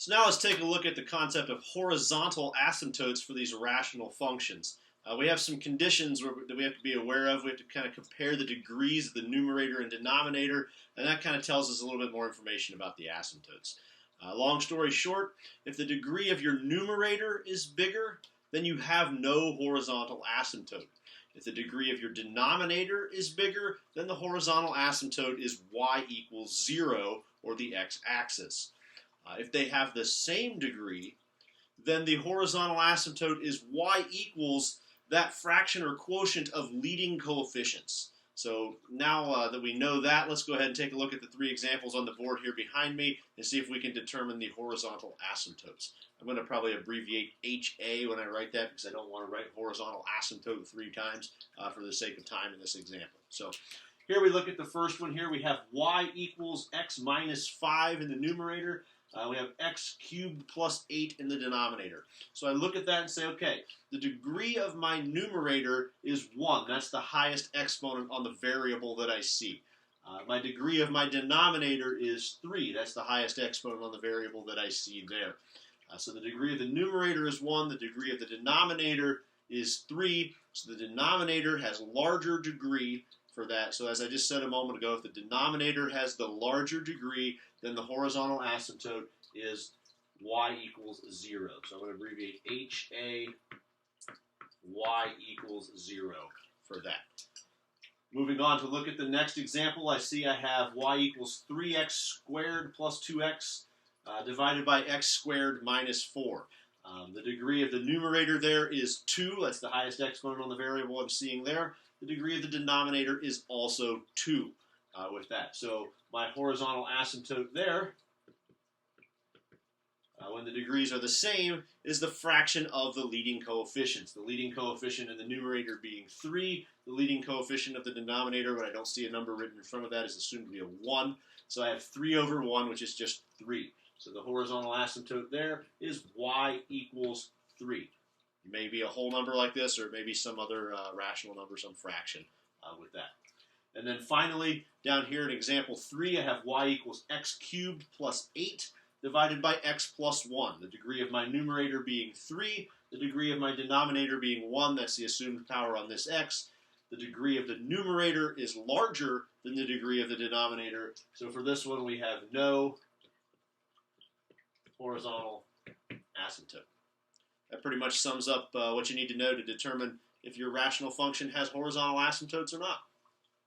So now let's take a look at the concept of horizontal asymptotes for these rational functions. We have some conditions that we have to be aware of. We have to kind of compare the degrees of the numerator and denominator, and that kind of tells us a little bit more information about the asymptotes. Long story short, if the degree of your numerator is bigger, then you have no horizontal asymptote. If the degree of your denominator is bigger, then the horizontal asymptote is y equals 0, or the x-axis. If they have the same degree, then the horizontal asymptote is y equals that fraction or quotient of leading coefficients. So now that we know that, let's go ahead and take a look at the three examples on the board here behind me and see if we can determine the horizontal asymptotes. I'm going to probably abbreviate HA when I write that because I don't want to write horizontal asymptote 3 times for the sake of time in this example. So here we look at the first one here. We have y equals x minus 5 in the numerator. We have x cubed plus 8 in the denominator. So I look at that and say, okay, the degree of my numerator is 1. That's the highest exponent on the variable that I see. My degree of my denominator is 3. That's the highest exponent on the variable that I see there. So the degree of the numerator is 1. The degree of the denominator is 3. So the denominator has larger degree for that. So as I just said a moment ago, if the denominator has the larger degree, then the horizontal asymptote is y equals 0. So I'm going to abbreviate HA, y equals 0 for that. Moving on to look at the next example, I see I have y equals 3x squared plus 2x divided by x squared minus 4. The degree of the numerator there is 2. That's the highest exponent on the variable I'm seeing there. The degree of the denominator is also 2 with that. So my horizontal asymptote there, when the degrees are the same, is the fraction of the leading coefficients. The leading coefficient in the numerator being 3. The leading coefficient of the denominator, when I don't see a number written in front of that, is assumed to be a 1. So I have 3 over 1, which is just 3. So the horizontal asymptote there is y equals 3. It may be a whole number like this, or maybe some other rational number, some fraction with that. And then finally, down here in example 3, I have y equals x cubed plus 8 divided by x plus 1. The degree of my numerator being 3, the degree of my denominator being 1. That's the assumed power on this x. The degree of the numerator is larger than the degree of the denominator. So for this one, we have no horizontal asymptote. That pretty much sums up what you need to know to determine if your rational function has horizontal asymptotes or not.